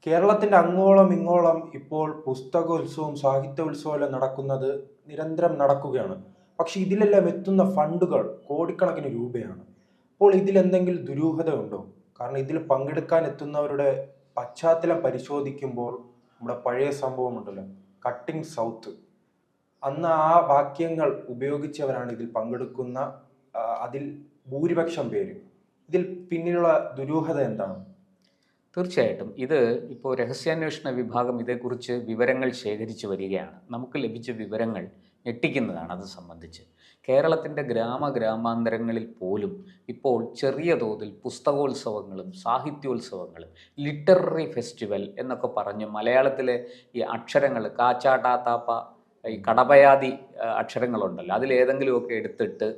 കേരളത്തിന്റെ അങ്ങോളം ഇങ്ങോളം ഇപ്പോൾ പുസ്തകോത്സവവും സാഹിത്യോത്സവവും എല്ലാം നടക്കുന്നത് നിരന്തരം നടക്കുകയാണ്. പക്ഷെ ഇതിലെല്ലാം എത്തുന്ന ഫണ്ടുകൾ കോടിക്കണക്കിന് രൂപയാണ്. അപ്പോൾ ഇതിലെന്തെങ്കിലും ദുരൂഹത ഉണ്ടോ? കാരണം ഇതിൽ പങ്കെടുക്കാൻ എത്തുന്നവരുടെ പശ്ചാത്തലം പരിശോധിക്കുമ്പോൾ നമ്മുടെ പഴയ സംഭവം ഉണ്ടല്ലോ, കട്ടിംഗ് സൗത്ത്, അന്ന് ആ വാക്യങ്ങൾ ഉപയോഗിച്ചവരാണ് ഇതിൽ പങ്കെടുക്കുന്ന അതിൽ ഭൂരിപക്ഷം പേര്. ഇതിൽ പിന്നിലുള്ള ദുരൂഹത എന്താണ്? തീർച്ചയായിട്ടും ഇത് ഇപ്പോൾ രഹസ്യാന്വേഷണ വിഭാഗം ഇതേക്കുറിച്ച് വിവരങ്ങൾ ശേഖരിച്ചു വരികയാണ്. നമുക്ക് ലഭിച്ച വിവരങ്ങൾ ഞെട്ടിക്കുന്നതാണ്. അത് സംബന്ധിച്ച് കേരളത്തിൻ്റെ ഗ്രാമാന്തരങ്ങളിൽ പോലും ഇപ്പോൾ ചെറിയ തോതിൽ പുസ്തകോത്സവങ്ങളും സാഹിത്യോത്സവങ്ങളും ലിറ്റററി ഫെസ്റ്റിവൽ എന്നൊക്കെ പറഞ്ഞ് മലയാളത്തിലെ ഈ അക്ഷരങ്ങൾ കാച്ചാട്ടാത്താപ്പ, ഈ കടപയാതി അക്ഷരങ്ങളുണ്ടല്ലോ, അതിലേതെങ്കിലുമൊക്കെ എടുത്തിട്ട്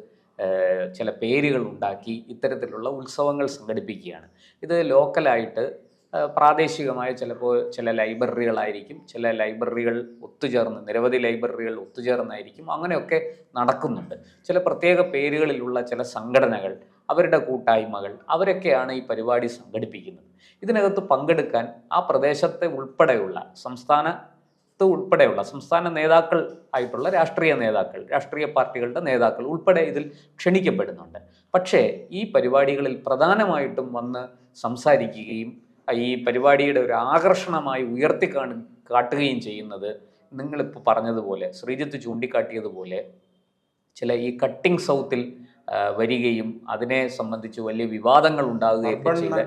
ചില പേരുകൾ ഉണ്ടാക്കി ഇത്തരത്തിലുള്ള ഉത്സവങ്ങൾ സംഘടിപ്പിക്കുകയാണ്. ഇത് ലോക്കലായിട്ട് പ്രാദേശികമായ ചിലപ്പോൾ ചില ലൈബ്രറികളായിരിക്കും, ചില ലൈബ്രറികൾ ഒത്തുചേർന്ന്, നിരവധി ലൈബ്രറികൾ ഒത്തുചേർന്നായിരിക്കും അങ്ങനെയൊക്കെ നടക്കുന്നുണ്ട്. ചില പ്രത്യേക പേരുകളിലുള്ള ചില സംഘടനകൾ, അവരുടെ കൂട്ടായ്മകൾ, അവരൊക്കെയാണ് ഈ പരിപാടി സംഘടിപ്പിക്കുന്നത്. ഇതിനകത്ത് പങ്കെടുക്കാൻ ആ പ്രദേശത്തെ ഉൾപ്പെടെയുള്ള സംസ്ഥാന നേതാക്കൾ ആയിട്ടുള്ള രാഷ്ട്രീയ നേതാക്കൾ, രാഷ്ട്രീയ പാർട്ടികളുടെ നേതാക്കൾ ഉൾപ്പെടെ ഇതിൽ ക്ഷണിക്കപ്പെടുന്നുണ്ട്. പക്ഷേ ഈ പരിപാടികളിൽ പ്രധാനമായിട്ടും വന്ന് സംസാരിക്കുകയും ഈ പരിപാടിയുടെ ഒരു ആകർഷണമായി കാട്ടുകയും ചെയ്യുന്നത് നിങ്ങളിപ്പോൾ പറഞ്ഞതുപോലെ, ശ്രീജിത്ത് ചൂണ്ടിക്കാട്ടിയതുപോലെ, ചില ഈ കട്ടിംഗ് സൗത്തിൽ വരികയും അതിനെ സംബന്ധിച്ച് വലിയ വിവാദങ്ങൾ ഉണ്ടാകുകയൊക്കെ ചെയ്ത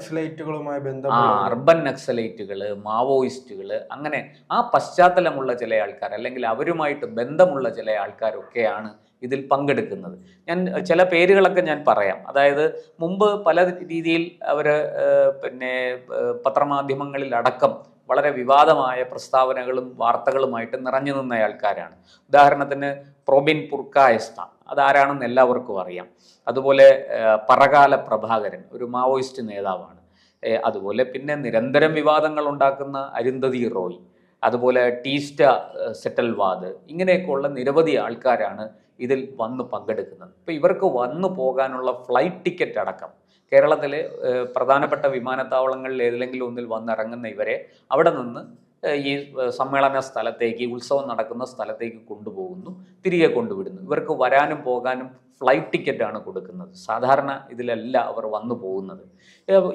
അർബൻ നക്സലൈറ്റുകൾ, മാവോയിസ്റ്റുകൾ, അങ്ങനെ ആ പശ്ചാത്തലമുള്ള ചില ആൾക്കാർ അല്ലെങ്കിൽ അവരുമായിട്ട് ബന്ധമുള്ള ചില ആൾക്കാരൊക്കെയാണ് ഇതിൽ പങ്കെടുക്കുന്നത്. ഞാൻ ചില പേരുകളൊക്കെ ഞാൻ പറയാം. അതായത് മുമ്പ് പല രീതിയിൽ അവർ പത്രമാധ്യമങ്ങളിൽ അടക്കം വളരെ വിവാദമായ പ്രസ്താവനകളും വാർത്തകളുമായിട്ട് നിറഞ്ഞു നിന്ന ആൾക്കാരാണ്. ഉദാഹരണത്തിന് പ്രൊബിൻ പുർക്കായസ്ത, അതാരാണെന്ന് എല്ലാവർക്കും അറിയാം. അതുപോലെ പറകാല പ്രഭാകരൻ, ഒരു മാവോയിസ്റ്റ് നേതാവാണ്. അതുപോലെ പിന്നെ നിരന്തരം വിവാദങ്ങൾ ഉണ്ടാക്കുന്ന അരുന്ധതി റോയ്, അതുപോലെ ടീസ്റ്റ സെറ്റൽവാദ്, ഇങ്ങനെയൊക്കെയുള്ള നിരവധി ആൾക്കാരാണ് ഇതിൽ വന്ന് പങ്കെടുക്കുന്നത്. ഇപ്പോൾ ഇവർക്ക് വന്നു പോകാനുള്ള ഫ്ലൈറ്റ് ടിക്കറ്റ് അടക്കം കേരളത്തിലെ പ്രധാനപ്പെട്ട വിമാനത്താവളങ്ങളിൽ ഏതെങ്കിലും ഒന്നിൽ വന്നിറങ്ങുന്ന ഇവരെ അവിടെ നിന്ന് ഈ സമ്മേളന സ്ഥലത്തേക്ക്, ഉത്സവം നടക്കുന്ന സ്ഥലത്തേക്ക് കൊണ്ടുപോകുന്നു, തിരികെ കൊണ്ടുവിടുന്നു. ഇവർക്ക് വരാനും പോകാനും ഫ്ലൈറ്റ് ടിക്കറ്റാണ് കൊടുക്കുന്നത്. സാധാരണ ഇതിലല്ല അവർ വന്നു പോകുന്നത്.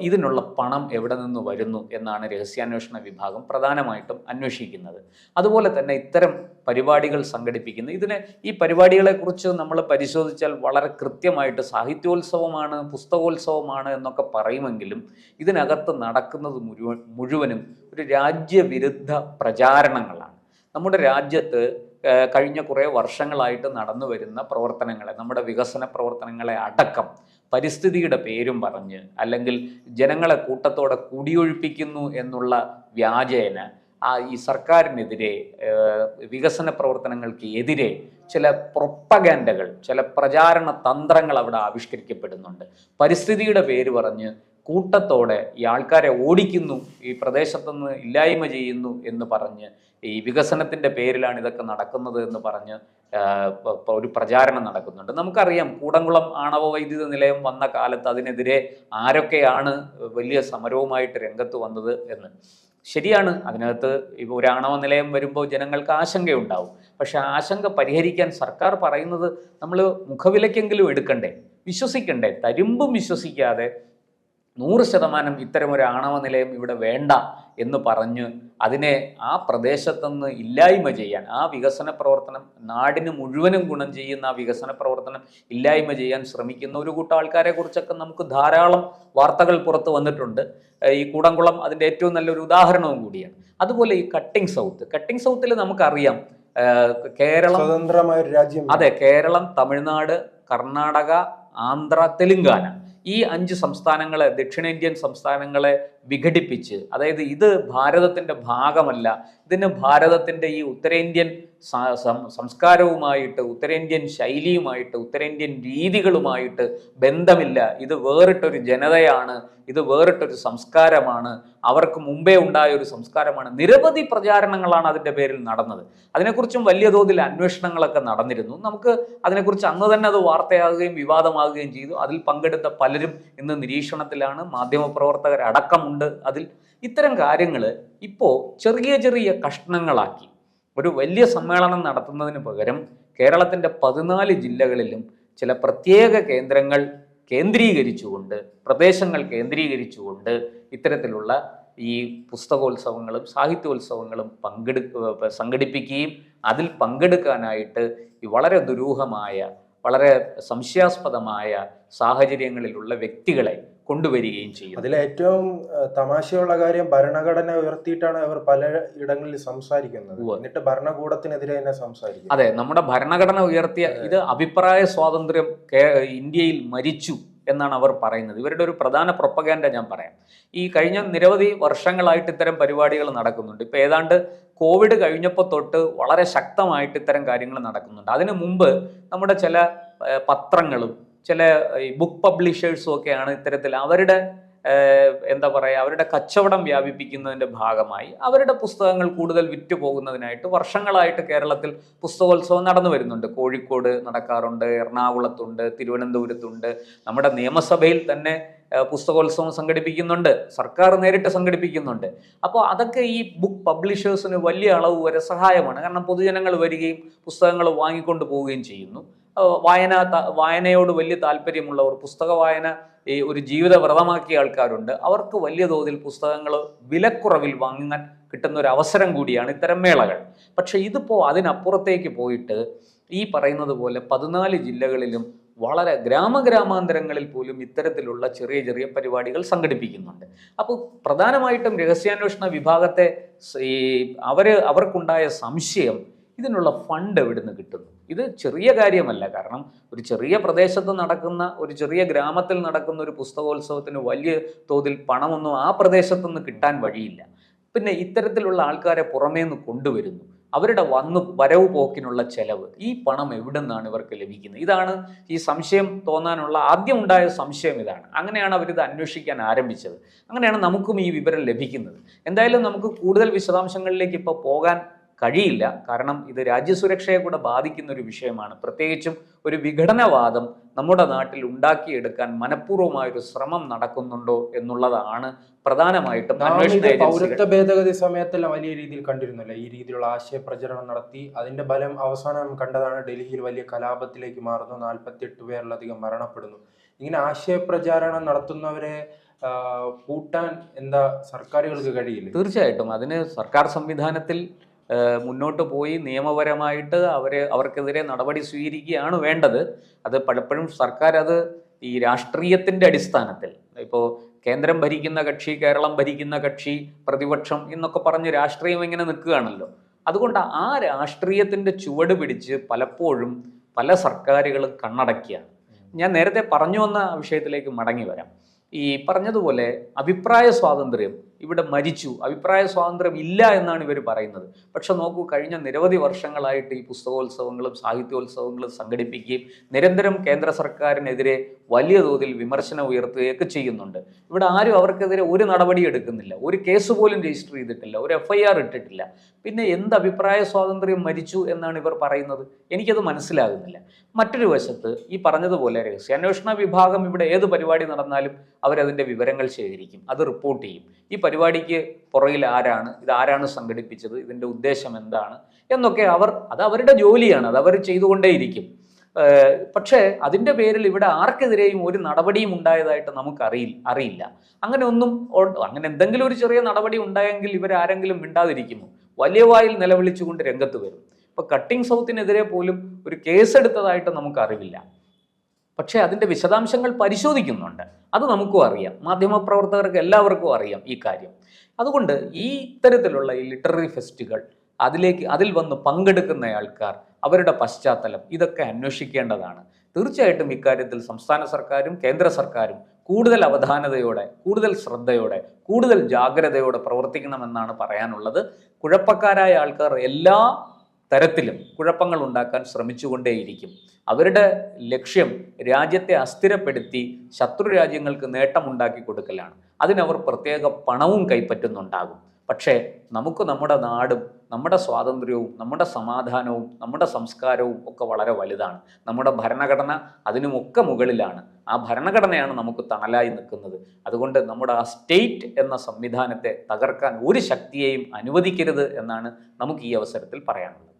ഇതിനുള്ള പണം എവിടെ നിന്ന് വരുന്നു എന്നാണ് രഹസ്യാന്വേഷണ വിഭാഗം പ്രധാനമായിട്ടും അന്വേഷിക്കുന്നത്. അതുപോലെ തന്നെ ഇത്തരം പരിപാടികൾ സംഘടിപ്പിക്കുന്നത്, ഈ പരിപാടികളെക്കുറിച്ച് നമ്മൾ പരിശോധിച്ചാൽ വളരെ കൃത്യമായിട്ട് സാഹിത്യോത്സവമാണ്, പുസ്തകോത്സവമാണ് എന്നൊക്കെ പറയുമെങ്കിലും ഇതിനകത്ത് നടക്കുന്നത് മുഴുവനും ഒരു രാജ്യവിരുദ്ധ പ്രചാരണങ്ങളാണ്. നമ്മുടെ രാജ്യത്ത് കഴിഞ്ഞ കുറേ വർഷങ്ങളായിട്ട് നടന്നു വരുന്ന പ്രവർത്തനങ്ങളെ, നമ്മുടെ വികസന പ്രവർത്തനങ്ങളെ അടക്കം പരിസ്ഥിതിയുടെ പേരും പറഞ്ഞ് അല്ലെങ്കിൽ ജനങ്ങളെ കൂട്ടത്തോടെ കുടിയൊഴിപ്പിക്കുന്നു എന്നുള്ള വ്യാജേന ഈ സർക്കാരിനെതിരെ, വികസന പ്രവർത്തനങ്ങൾക്ക് എതിരെ ചില പ്രൊപ്പഗാൻഡകൾ, ചില പ്രചാരണ തന്ത്രങ്ങൾ അവിടെ ആവിഷ്കരിക്കപ്പെടുന്നുണ്ട്. പരിസ്ഥിതിയുടെ പേര് പറഞ്ഞ് കൂട്ടത്തോടെ ഈ ആൾക്കാരെ ഓടിക്കുന്നു, ഈ പ്രദേശത്തുനിന്ന് ഇല്ലായ്മ ചെയ്യുന്നു എന്ന് പറഞ്ഞ്, ഈ വികസനത്തിൻ്റെ പേരിലാണ് ഇതൊക്കെ നടക്കുന്നത് എന്ന് പറഞ്ഞ് ഒരു പ്രചാരണം നടക്കുന്നുണ്ട്. നമുക്കറിയാം കൂടംകുളം ആണവ വൈദ്യുത നിലയം വന്ന കാലത്ത് അതിനെതിരെ ആരൊക്കെയാണ് വലിയ സമരവുമായിട്ട് രംഗത്ത് വന്നത് എന്ന്. ശരിയാണ്, അതിനകത്ത് ഇപ്പോൾ ഒരു ആണവ നിലയം വരുമ്പോൾ ജനങ്ങൾക്ക് ആശങ്കയുണ്ടാവും. പക്ഷെ ആശങ്ക പരിഹരിക്കാൻ സർക്കാർ പറയുന്നത് നമ്മൾ മുഖവിലക്കെങ്കിലും എടുക്കണ്ടേ, വിശ്വസിക്കണ്ടേ? തരുമ്പും വിശ്വസിക്കാതെ 100% ഇത്തരമൊരു ആണവ നിലയം ഇവിടെ വേണ്ട എന്ന് പറഞ്ഞ് അതിനെ ആ പ്രദേശത്തുനിന്ന് ഇല്ലായ്മ ചെയ്യാൻ, ആ വികസന പ്രവർത്തനം, നാടിന് മുഴുവനും ഗുണം ചെയ്യുന്ന ആ വികസന പ്രവർത്തനം ഇല്ലായ്മ ചെയ്യാൻ ശ്രമിക്കുന്ന ഒരു കൂട്ടം ആൾക്കാരെ കുറിച്ചൊക്കെ നമുക്ക് ധാരാളം വാർത്തകൾ പുറത്ത് വന്നിട്ടുണ്ട്. ഈ കൂടംകുളം അതിൻ്റെ ഏറ്റവും നല്ലൊരു ഉദാഹരണവും കൂടിയാണ്. അതുപോലെ ഈ കട്ടിംഗ് സൗത്തിൽ നമുക്കറിയാം കേരളം സ്വതന്ത്രമായ ഒരു രാജ്യം. അതെ, കേരളം, തമിഴ്നാട്, കർണാടക, ആന്ധ്ര, തെലുങ്കാന, ഈ 5 സംസ്ഥാനങ്ങളെ, ദക്ഷിണേന്ത്യൻ സംസ്ഥാനങ്ങളെ വിഘടിപ്പിച്ച്, അതായത് ഇത് ഭാരതത്തിൻ്റെ ഭാഗമല്ല, ഇതിന് ഭാരതത്തിൻ്റെ ഈ ഉത്തരേന്ത്യൻ സംസ്കാരവുമായിട്ട്, ഉത്തരേന്ത്യൻ ശൈലിയുമായിട്ട്, ഉത്തരേന്ത്യൻ രീതികളുമായിട്ട് ബന്ധമില്ല, ഇത് വേറിട്ടൊരു ജനതയാണ്, ഇത് വേറിട്ടൊരു സംസ്കാരമാണ്, അവർക്ക് മുമ്പേ ഉണ്ടായ ഒരു സംസ്കാരമാണ്. നിരവധി പ്രചാരണങ്ങളാണ് അതിൻ്റെ പേരിൽ നടന്നത്. അതിനെക്കുറിച്ചും വലിയ തോതിൽ അന്വേഷണങ്ങളൊക്കെ നടന്നിരുന്നു. നമുക്ക് അതിനെക്കുറിച്ച് അന്ന് തന്നെ അത് വാർത്തയാകുകയും വിവാദമാകുകയും ചെയ്തു. അതിൽ പങ്കെടുത്ത പലരും ഇന്ന് നിരീക്ഷണത്തിലാണ്, മാധ്യമപ്രവർത്തകരടക്കമുണ്ട് അതിൽ. ഇത്തരം കാര്യങ്ങൾ ഇപ്പോൾ ചെറിയ ചെറിയ കഷ്ണങ്ങളാക്കി ഒരു വലിയ സമ്മേളനം നടത്തുന്നതിന് പകരം കേരളത്തിൻ്റെ 14 ജില്ലകളിലും ചില പ്രത്യേക കേന്ദ്രങ്ങൾ കേന്ദ്രീകരിച്ചുകൊണ്ട്, പ്രദേശങ്ങൾ കേന്ദ്രീകരിച്ചുകൊണ്ട് ഇത്തരത്തിലുള്ള ഈ പുസ്തകോത്സവങ്ങളും സാഹിത്യോത്സവങ്ങളും സംഘടിപ്പിക്കുകയും അതിൽ പങ്കെടുക്കാനായിട്ട് ഈ വളരെ ദുരൂഹമായ, വളരെ സംശയാസ്പദമായ സാഹചര്യങ്ങളിലുള്ള വ്യക്തികളെ കൊണ്ടുവരികയും ചെയ്യും. അതിൽ ഏറ്റവും തമാശയുള്ള കാര്യം, ഭരണഘടന ഉയർത്തിയിട്ടാണ് അവർ പല ഇടങ്ങളിൽ സംസാരിക്കുന്നത്, എന്നിട്ട് ഭരണകൂടത്തിനെതിരെ തന്നെ സംസാരിക്കും. അതെ, നമ്മുടെ ഭരണഘടന ഉയർത്തിയ ഇത് അഭിപ്രായ സ്വാതന്ത്ര്യം ഇന്ത്യയിൽ മരിച്ചു എന്നാണ് അവർ പറയുന്നത്. ഇവരുടെ ഒരു പ്രധാന പ്രൊപ്പഗാൻഡ ഞാൻ പറയാം. ഈ കഴിഞ്ഞ നിരവധി വർഷങ്ങളായിട്ട് ഇത്തരം പരിപാടികൾ നടക്കുന്നുണ്ട്. ഇപ്പോൾ ഏതാണ്ട് കോവിഡ് കഴിഞ്ഞപ്പോൾ തൊട്ട് വളരെ ശക്തമായിട്ട് ഇത്തരം കാര്യങ്ങൾ നടക്കുന്നുണ്ട്. അതിനു മുമ്പ് നമ്മുടെ ചില പത്രങ്ങളും ചില ബുക്ക് പബ്ലിഷേഴ്സും ഒക്കെയാണ് ഇത്തരത്തിൽ അവരുടെ എന്താ പറയുക, അവരുടെ കച്ചവടം വ്യാപിപ്പിക്കുന്നതിൻ്റെ ഭാഗമായി അവരുടെ പുസ്തകങ്ങൾ കൂടുതൽ വിറ്റ് പോകുന്നതിനായിട്ട് വർഷങ്ങളായിട്ട് കേരളത്തിൽ പുസ്തകോത്സവം നടന്നു വരുന്നുണ്ട്. കോഴിക്കോട് നടക്കാറുണ്ട്, എറണാകുളത്തുണ്ട്, തിരുവനന്തപുരത്തുണ്ട്, നമ്മുടെ നിയമസഭയിൽ തന്നെ പുസ്തകോത്സവം സംഘടിപ്പിക്കുന്നുണ്ട്, സർക്കാർ നേരിട്ട് സംഘടിപ്പിക്കുന്നുണ്ട്. അപ്പോൾ അതൊക്കെ ഈ ബുക്ക് പബ്ലിഷേഴ്സിന് വലിയ അളവ് വരെ സഹായമാണ്. കാരണം പൊതുജനങ്ങൾ വരികയും പുസ്തകങ്ങൾ വാങ്ങിക്കൊണ്ട് പോവുകയും ചെയ്യുന്നു. വായനയോട് വലിയ താല്പര്യമുള്ളവർ, പുസ്തക വായന ഈ ഒരു ജീവിത വ്രതമാക്കിയ ആൾക്കാരുണ്ട്. അവർക്ക് വലിയ തോതിൽ പുസ്തകങ്ങൾ വിലക്കുറവിൽ വാങ്ങാൻ കിട്ടുന്ന ഒരു അവസരം കൂടിയാണ് ഇത്തരം മേളകൾ. പക്ഷെ ഇതിപ്പോൾ അതിനപ്പുറത്തേക്ക് പോയിട്ട് ഈ പറയുന്നത് പോലെ 14 ജില്ലകളിലും വളരെ ഗ്രാമാന്തരങ്ങളിൽ പോലും ഇത്തരത്തിലുള്ള ചെറിയ ചെറിയ പരിപാടികൾ സംഘടിപ്പിക്കുന്നുണ്ട്. അപ്പോൾ പ്രധാനമായിട്ടും രഹസ്യാന്വേഷണ വിഭാഗത്തെ അവർക്കുണ്ടായ സംശയം, ഇതിനുള്ള ഫണ്ട് എവിടുന്ന് കിട്ടുന്നു? ഇത് ചെറിയ കാര്യമല്ല. കാരണം ഒരു ചെറിയ പ്രദേശത്ത് നടക്കുന്ന, ഒരു ചെറിയ ഗ്രാമത്തിൽ നടക്കുന്ന ഒരു പുസ്തകോത്സവത്തിന് വലിയ തോതിൽ പണമൊന്നും ആ പ്രദേശത്തുനിന്ന് കിട്ടാൻ വഴിയില്ല. പിന്നെ ഇത്തരത്തിലുള്ള ആൾക്കാരെ പുറമേ നിന്ന് കൊണ്ടുവരുന്നു. അവരുടെ വരവ് പോക്കിനുള്ള ചെലവ്, ഈ പണം എവിടെ നിന്നാണ് ഇവർക്ക് ലഭിക്കുന്നത്? ഇതാണ് ഈ സംശയം തോന്നാനുള്ള ആദ്യം ഉണ്ടായ സംശയം. ഇതാണ്. അങ്ങനെയാണ് അവരിത് അന്വേഷിക്കാൻ ആരംഭിച്ചത്. അങ്ങനെയാണ് നമുക്കും ഈ വിവരം ലഭിക്കുന്നത്. എന്തായാലും നമുക്ക് കൂടുതൽ വിശദാംശങ്ങളിലേക്ക് ഇപ്പോൾ പോകാൻ കഴിയില്ല. കാരണം ഇത് രാജ്യസുരക്ഷയെ കൂടെ ബാധിക്കുന്ന ഒരു വിഷയമാണ്. പ്രത്യേകിച്ചും ഒരു വിഘടനവാദം നമ്മുടെ നാട്ടിൽ ഉണ്ടാക്കിയെടുക്കാൻ മനഃപൂർവ്വമായൊരു ശ്രമം നടക്കുന്നുണ്ടോ എന്നുള്ളതാണ് പ്രധാനമായിട്ടും പൗരത്വ ഭേദഗതി സമയത്തെല്ലാം വലിയ രീതിയിൽ കണ്ടിരുന്നല്ലോ. ഈ രീതിയിലുള്ള ആശയപ്രചരണം നടത്തി അതിന്റെ ഫലം അവസാനം കണ്ടതാണ് ഡൽഹിയിൽ വലിയ കലാപത്തിലേക്ക് മാറുന്നു, 48 പേരിലധികം മരണപ്പെടുന്നു. ഇങ്ങനെ ആശയപ്രചാരണം നടത്തുന്നവരെ പൂട്ടാൻ എന്താ സർക്കാരുകൾക്ക് കഴിയില്ല? തീർച്ചയായിട്ടും അതിന് സർക്കാർ സംവിധാനത്തിൽ മുന്നോട്ട് പോയി നിയമപരമായിട്ട് അവർക്കെതിരെ നടപടി സ്വീകരിക്കുകയാണ് വേണ്ടത്. അത് പലപ്പോഴും സർക്കാർ അത് ഈ രാഷ്ട്രീയത്തിൻ്റെ അടിസ്ഥാനത്തിൽ, ഇപ്പോൾ കേന്ദ്രം ഭരിക്കുന്ന കക്ഷി, കേരളം ഭരിക്കുന്ന കക്ഷി, പ്രതിപക്ഷം എന്നൊക്കെ പറഞ്ഞ് രാഷ്ട്രീയം ഇങ്ങനെ നിൽക്കുകയാണല്ലോ. അതുകൊണ്ട് ആ രാഷ്ട്രീയത്തിൻ്റെ ചുവട് പിടിച്ച് പലപ്പോഴും പല സർക്കാരുകളും കണ്ണടക്കിയാണ്. ഞാൻ നേരത്തെ പറഞ്ഞു വന്ന വിഷയത്തിലേക്ക് മടങ്ങി വരാം. ഈ പറഞ്ഞതുപോലെ അഭിപ്രായ സ്വാതന്ത്ര്യം ഇവിടെ മരിച്ചു, അഭിപ്രായ സ്വാതന്ത്ര്യം ഇല്ല എന്നാണ് ഇവർ പറയുന്നത്. പക്ഷെ നോക്കൂ, കഴിഞ്ഞ നിരവധി വർഷങ്ങളായിട്ട് ഈ പുസ്തകോത്സവങ്ങളും സാഹിത്യോത്സവങ്ങളും സംഘടിപ്പിക്കുകയും നിരന്തരം കേന്ദ്ര സർക്കാരിനെതിരെ വലിയ തോതിൽ വിമർശനം ഉയർത്തുകയൊക്കെ ചെയ്യുന്നുണ്ട്. ഇവിടെ ആരും അവർക്കെതിരെ ഒരു നടപടി എടുക്കുന്നില്ല, ഒരു കേസ് പോലും രജിസ്റ്റർ ചെയ്തിട്ടില്ല, ഒരു FIR ഇട്ടിട്ടില്ല. പിന്നെ എന്ത് അഭിപ്രായ സ്വാതന്ത്ര്യം മരിച്ചു എന്നാണ് ഇവർ പറയുന്നത്? എനിക്കത് മനസ്സിലാകുന്നില്ല. മറ്റൊരു വശത്ത് ഈ പറഞ്ഞതുപോലെ രഹസ്യാന്വേഷണ വിഭാഗം ഇവിടെ ഏത് പരിപാടി നടന്നാലും അവരതിൻ്റെ വിവരങ്ങൾ ശേഖരിക്കും, അത് റിപ്പോർട്ട് ചെയ്യും. ഈ പരിപാടിക്ക് പുറകിൽ ആരാണ്, ഇതാരാണ് സംഘടിപ്പിച്ചത്, ഇതിൻ്റെ ഉദ്ദേശം എന്താണ് എന്നൊക്കെ അത് അവരുടെ ജോലിയാണ്, അത് അവർ ചെയ്തുകൊണ്ടേയിരിക്കും. പക്ഷേ അതിൻ്റെ പേരിൽ ഇവിടെ ആർക്കെതിരെയും ഒരു നടപടിയും ഉണ്ടായതായിട്ട് അറിയില്ല. അങ്ങനെ എന്തെങ്കിലും ഒരു ചെറിയ നടപടി ഉണ്ടായെങ്കിൽ ഇവരാരെങ്കിലും മിണ്ടാതിരിക്കുമോ? വലിയ വായിൽ നിലവിളിച്ചുകൊണ്ട് രംഗത്ത് വരും. ഇപ്പോൾ കട്ടിംഗ് സൗത്തിനെതിരെ പോലും ഒരു കേസെടുത്തതായിട്ട് നമുക്ക് അറിവില്ല. പക്ഷേ അതിൻ്റെ വിശദാംശങ്ങൾ പരിശോധിക്കുന്നുണ്ട്, അത് നമുക്കും അറിയാം. മാധ്യമപ്രവർത്തകർക്ക് എല്ലാവർക്കും അറിയാം ഈ കാര്യം. അതുകൊണ്ട് ഈ ഇത്തരത്തിലുള്ള ഈ ലിറ്റററി ഫെസ്റ്റുകൾ, അതിൽ വന്ന് പങ്കെടുക്കുന്ന ആൾക്കാർ, അവരുടെ പശ്ചാത്തലം, ഇതൊക്കെ അന്വേഷിക്കേണ്ടതാണ്. തീർച്ചയായിട്ടും ഇക്കാര്യത്തിൽ സംസ്ഥാന സർക്കാരും കേന്ദ്ര സർക്കാരും കൂടുതൽ അവധാനതയോടെ, കൂടുതൽ ശ്രദ്ധയോടെ, കൂടുതൽ ജാഗ്രതയോടെ പ്രവർത്തിക്കണമെന്നാണ് പറയാനുള്ളത്. കുഴപ്പക്കാരായ ആൾക്കാർ എല്ലാ തരത്തിലും കുഴപ്പങ്ങൾ ഉണ്ടാക്കാൻ ശ്രമിച്ചുകൊണ്ടേയിരിക്കും. അവരുടെ ലക്ഷ്യം രാജ്യത്തെ അസ്ഥിരപ്പെടുത്തി ശത്രു രാജ്യങ്ങൾക്ക് നേട്ടമുണ്ടാക്കി കൊടുക്കലാണ്. അതിനവർ പ്രത്യേക പണവും കൈപ്പറ്റുന്നുണ്ടാകും. പക്ഷേ നമുക്ക് നമ്മുടെ നാടും നമ്മുടെ സ്വാതന്ത്ര്യവും നമ്മുടെ സമാധാനവും നമ്മുടെ സംസ്കാരവും ഒക്കെ വളരെ വലുതാണ്. നമ്മുടെ ഭരണഘടന അതിനുമൊക്കെ മുകളിലാണ്. ആ ഭരണഘടനയാണ് നമുക്ക് തണലായി നിൽക്കുന്നത്. അതുകൊണ്ട് നമ്മുടെ ആ സ്റ്റേറ്റ് എന്ന സംവിധാനത്തെ തകർക്കാൻ ഒരു ശക്തിയെയും അനുവദിക്കരുത് എന്നാണ് നമുക്ക് ഈ അവസരത്തിൽ പറയാനുള്ളത്.